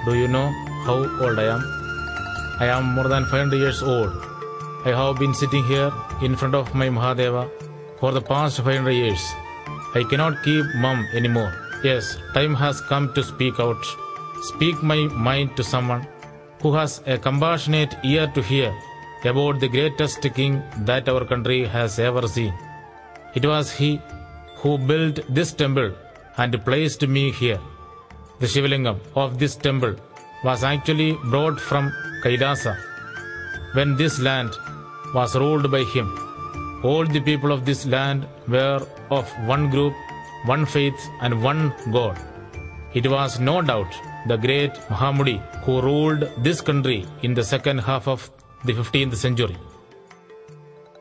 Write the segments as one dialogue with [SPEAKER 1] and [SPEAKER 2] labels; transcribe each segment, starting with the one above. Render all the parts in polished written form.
[SPEAKER 1] Do you know how old I am? I am more than 500 years old. I have been sitting here in front of my Mahadeva for the past 500 years. I cannot keep mum anymore. Yes, time has come to speak out. Speak my mind to someone who has a compassionate ear to hear about the greatest king that our country has ever seen. It was he who built this temple and placed me here. The Shivalingam of this temple was actually brought from Kailasa when this land was ruled by him. All the people of this land were of one group, one faith and one God. It was no doubt the great Mahamudi who ruled this country in the second half of the 15th century.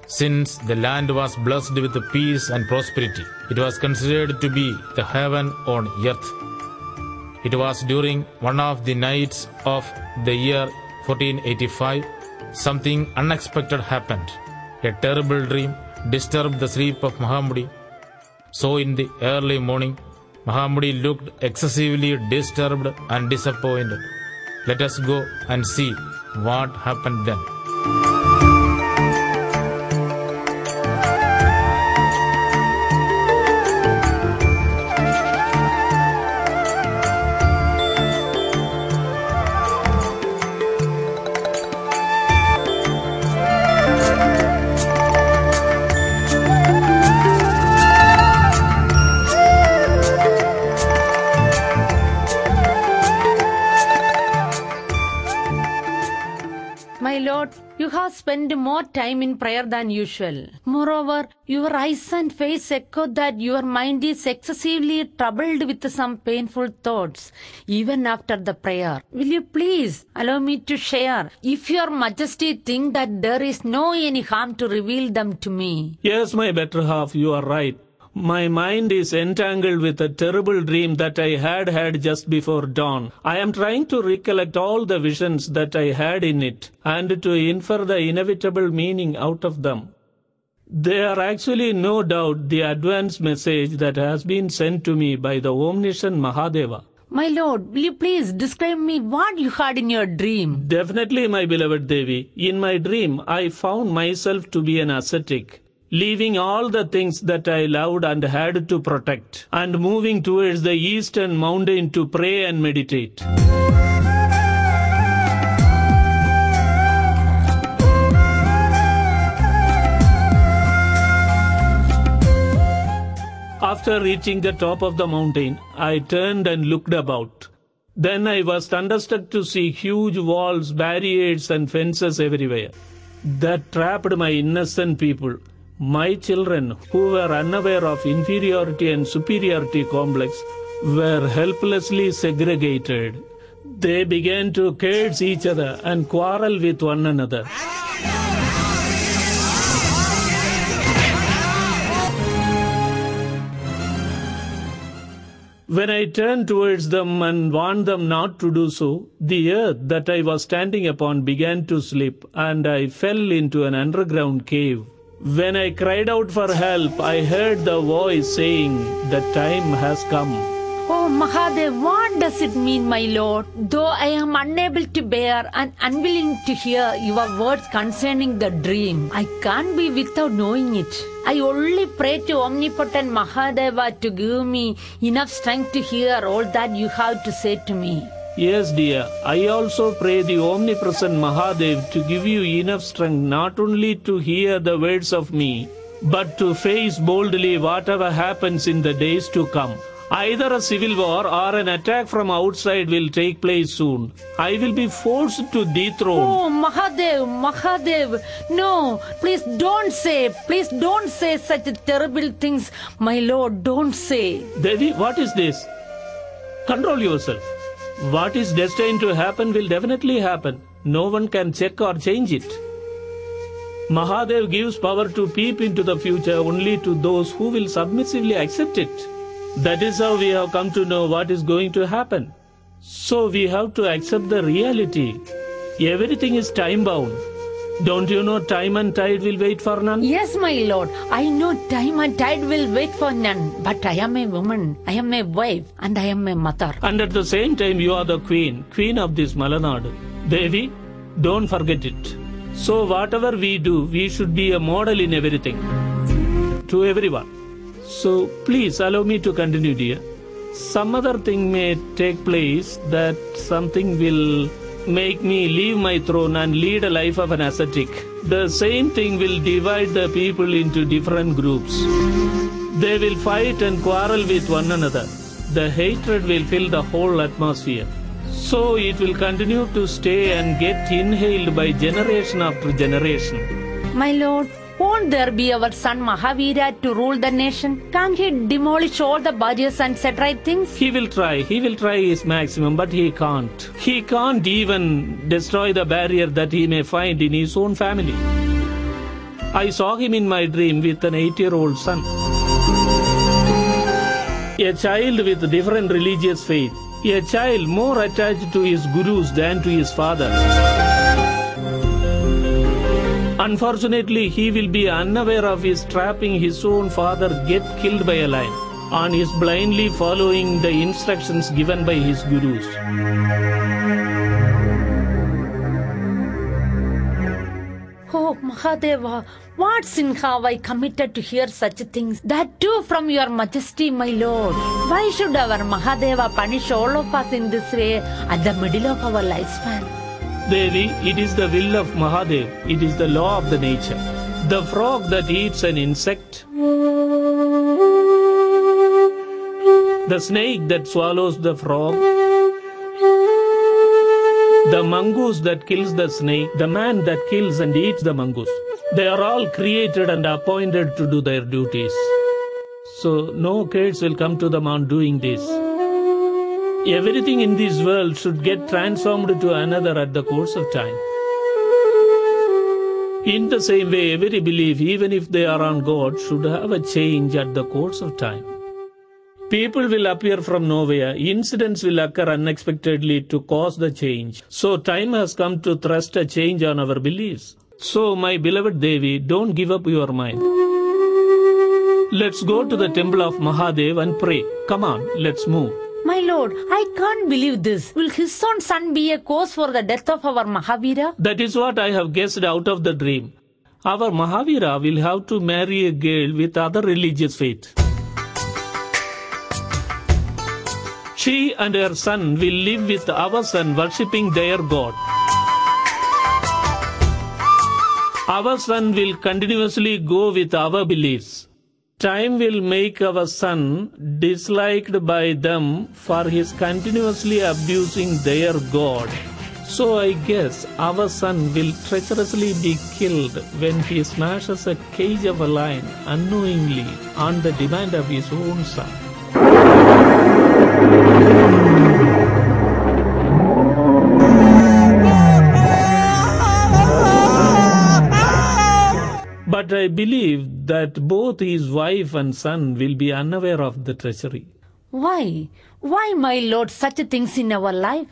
[SPEAKER 1] Since the land was blessed with peace and prosperity, it was considered to be the heaven on earth. It was during one of the nights of the year 1485, something unexpected happened. A terrible dream disturbed the sleep of Mahamudi. So in the early morning, Mahamudi looked excessively disturbed and disappointed. Let us go and see what happened then.
[SPEAKER 2] My Lord, you have spent more time in prayer than usual. Moreover, your eyes and face echo that your mind is excessively troubled with some painful thoughts, even after the prayer. Will you please allow me to share, if your majesty think that there is no any harm to reveal them to me?
[SPEAKER 3] Yes, my better half, you are right. My mind is entangled with a terrible dream that I had just before dawn. I am trying to recollect all the visions that I had in it and to infer the inevitable meaning out of them. They are actually no doubt the advance message that has been sent to me by the omniscient Mahadeva.
[SPEAKER 2] My Lord, will you please describe me what you had in your dream?
[SPEAKER 3] Definitely, my beloved Devi. In my dream, I found myself to be an ascetic, leaving all the things that I loved and had to protect, and moving towards the eastern mountain to pray and meditate. After reaching the top of the mountain, I turned and looked about. Then I was thunderstruck to see huge walls, barricades and fences everywhere that trapped my innocent people. My children, who were unaware of inferiority and superiority complex, were helplessly segregated. They began to curse each other and quarrel with one another. When I turned towards them and warned them not to do so, the earth that I was standing upon began to slip, and I fell into an underground cave. When I cried out for help, I heard the voice saying, "The time has come."
[SPEAKER 2] Oh Mahadev, what does it mean, my Lord? Though I am unable to bear and unwilling to hear your words concerning the dream, I can't be without knowing it. I only pray to omnipotent Mahadeva to give me enough strength to hear all that you have to say to me.
[SPEAKER 3] Yes, dear, I also pray the omnipresent Mahadev to give you enough strength not only to hear the words of me, but to face boldly whatever happens in the days to come. Either a civil war or an attack from outside will take place soon. I will be forced to dethrone.
[SPEAKER 2] Oh, Mahadev, no, please don't say such terrible things. My Lord, don't say.
[SPEAKER 3] Devi, what is this? Control yourself. What is destined to happen will definitely happen. No one can check or change it. Mahadev gives power to peep into the future only to those who will submissively accept it. That is how we have come to know what is going to happen. So we have to accept the reality. Everything is time-bound. Don't you know time and tide will wait for none?
[SPEAKER 2] Yes, my lord. I know time and tide will wait for none. But I am a woman. I am a wife. And I am a mother.
[SPEAKER 3] And at the same time, you are the queen of this Malanadu. Devi, don't forget it. So whatever we do, we should be a model in everything. To everyone. So please allow me to continue, dear. Some other thing may take place that something will make me leave my throne and lead a life of an ascetic. The same thing will divide the people into different groups. They will fight and quarrel with one another. The hatred will fill the whole atmosphere. So it will continue to stay and get inhaled by generation after generation.
[SPEAKER 2] My lord, won't there be our son Mahavira to rule the nation? Can't he demolish all the barriers and set right things?
[SPEAKER 3] He will try his maximum, but he can't. He can't even destroy the barrier that he may find in his own family. I saw him in my dream with an 8-year-old son. A child with different religious faith. A child more attached to his gurus than to his father. Unfortunately, he will be unaware of his trapping his own father get killed by a lion, and is blindly following the instructions given by his gurus.
[SPEAKER 2] Oh, Mahadeva, what sin have I committed to hear such things? That too from your majesty, my lord. Why should our Mahadeva punish all of us in this way at the middle of our lifespan?
[SPEAKER 3] Devi, it is the will of Mahadev. It is the law of the nature. The frog that eats an insect, the snake that swallows the frog, the mongoose that kills the snake, the man that kills and eats the mongoose. They are all created and appointed to do their duties. So no curse will come to them on doing this. Everything in this world should get transformed to another at the course of time. In the same way, every belief, even if they are on God, should have a change at the course of time. People will appear from nowhere. Incidents will occur unexpectedly to cause the change. So time has come to thrust a change on our beliefs. So, my beloved Devi, don't give up your mind. Let's go to the temple of Mahadev and pray. Come on, let's move.
[SPEAKER 2] My lord, I can't believe this. Will his own son be a cause for the death of our Mahavira?
[SPEAKER 3] That is what I have guessed out of the dream. Our Mahavira will have to marry a girl with other religious faith. She and her son will live with our son worshipping their God. Our son will continuously go with our beliefs. Time will make our son disliked by them for his continuously abusing their God. So I guess our son will treacherously be killed when he smashes a cage of a lion unknowingly on the demand of his own son. But I believe that both his wife and son will be unaware of the treachery.
[SPEAKER 2] Why? Why, my lord, such things in our life?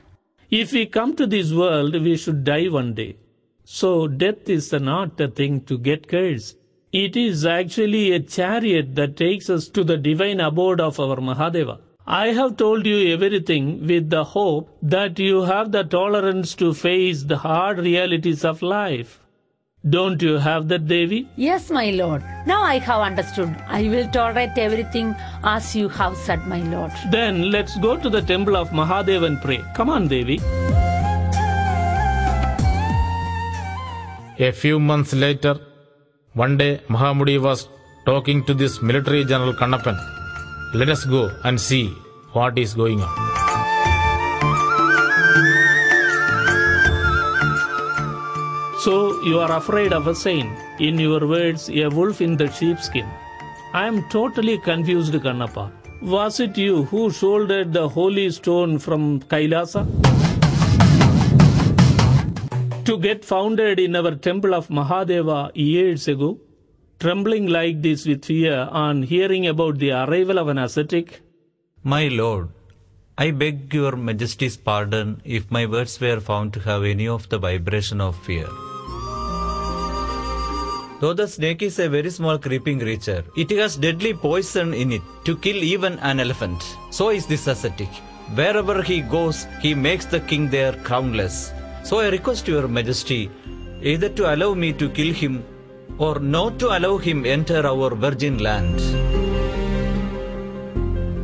[SPEAKER 3] If we come to this world, we should die one day. So death is not a thing to get cursed. It is actually a chariot that takes us to the divine abode of our Mahadeva. I have told you everything with the hope that you have the tolerance to face the hard realities of life. Don't you have that, Devi?
[SPEAKER 2] Yes, my lord. Now I have understood. I will tolerate everything as you have said, my lord.
[SPEAKER 3] Then let's go to the temple of Mahadev and pray. Come on, Devi.
[SPEAKER 1] A few months later, one day Mahamudi was talking to this military general Kannappan. Let us go and see what is going on.
[SPEAKER 3] So you are afraid of a saint. In your words, a wolf in the sheepskin. I am totally confused, Kannappa. Was it you who shouldered the holy stone from Kailasa to get founded in our temple of Mahadeva years ago? Trembling like this with fear on hearing about the arrival of an ascetic?
[SPEAKER 4] My lord, I beg your majesty's pardon if my words were found to have any of the vibration of fear. Though the snake is a very small creeping creature, it has deadly poison in it to kill even an elephant. So is this ascetic. Wherever he goes, he makes the king there crownless. So I request your majesty either to allow me to kill him or not to allow him enter our virgin land.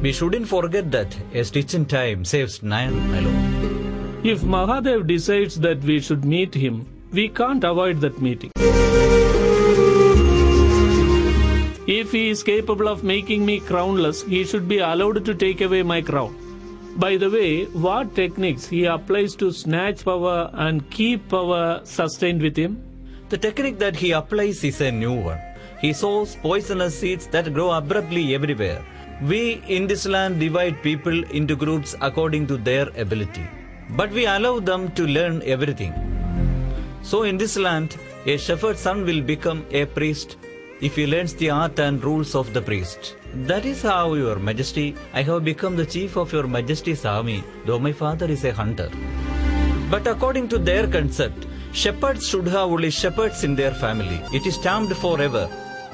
[SPEAKER 4] We shouldn't forget that a stitch in time saves 9, my lord.
[SPEAKER 3] If Mahadev decides that we should meet him, we can't avoid that meeting. If he is capable of making me crownless, he should be allowed to take away my crown. By the way, what techniques he applies to snatch power and keep power sustained with him?
[SPEAKER 4] The technique that he applies is a new one. He sows poisonous seeds that grow abruptly everywhere. We in this land divide people into groups according to their ability, but we allow them to learn everything. So in this land, a shepherd's son will become a priest if he learns the art and rules of the priest. That is how, your majesty, I have become the chief of your majesty's army, though my father is a hunter. But according to their concept, shepherds should have only shepherds in their family. It is stamped forever.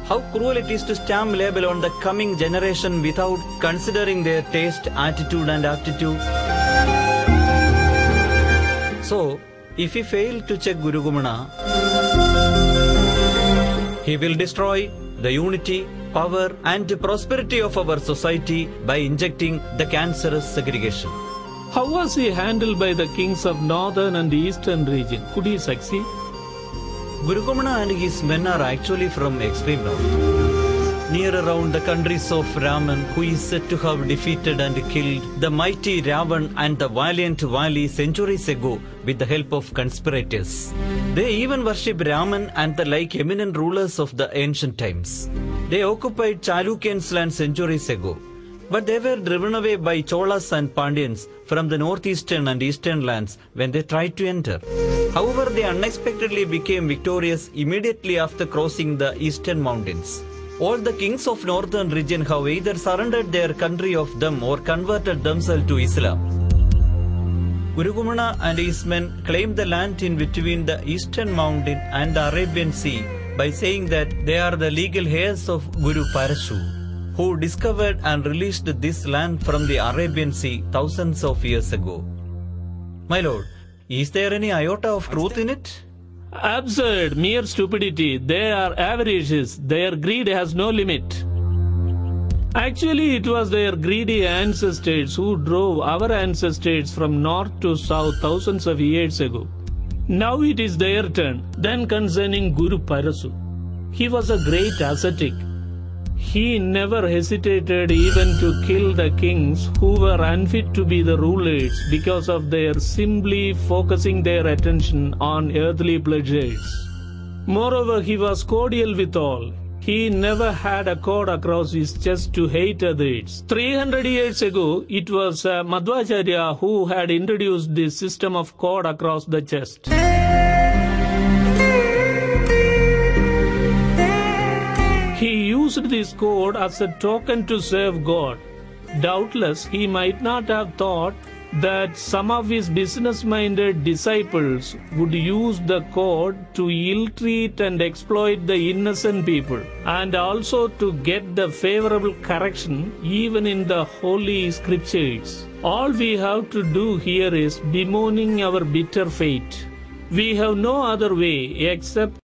[SPEAKER 4] How cruel it is to stamp label on the coming generation without considering their taste, attitude and aptitude. So, if he failed to check Guru Gumana, he will destroy the unity, power and prosperity of our society by injecting the cancerous segregation.
[SPEAKER 3] How was he handled by the kings of northern and eastern region? Could he succeed?
[SPEAKER 4] Guru Gumana and his men are actually from extreme north, near around the countries of Raman, who is said to have defeated and killed the mighty Ravan and the valiant Vali centuries ago with the help of conspirators. They even worship Raman and the like eminent rulers of the ancient times. They occupied Chalukyan's land centuries ago, but they were driven away by Cholas and Pandyans from the northeastern and eastern lands when they tried to enter. However, they unexpectedly became victorious immediately after crossing the eastern mountains. All the kings of northern region have either surrendered their country of them or converted themselves to Islam. Guru Gumana and his men claimed the land in between the eastern mountain and the Arabian Sea by saying that they are the legal heirs of Guru Parashu, who discovered and released this land from the Arabian Sea thousands of years ago. My lord, is there any iota of truth in it?
[SPEAKER 3] Absurd, mere stupidity. They are avaricious. Their greed has no limit. Actually, it was their greedy ancestors who drove our ancestors from north to south thousands of years ago. Now it is their turn. Then concerning Guru Parasu, he was a great ascetic. He never hesitated even to kill the kings who were unfit to be the rulers because of their simply focusing their attention on earthly pleasures. Moreover, he was cordial with all. He never had a cord across his chest to hate others. 300 years ago, it was Madhvacharya who had introduced this system of cord across the chest. He used this cord as a token to serve God. Doubtless, he might not have thought that some of his business-minded disciples would use the cord to ill-treat and exploit the innocent people, and also to get the favorable correction even in the holy scriptures. All we have to do here is bemoaning our bitter fate. We have no other way except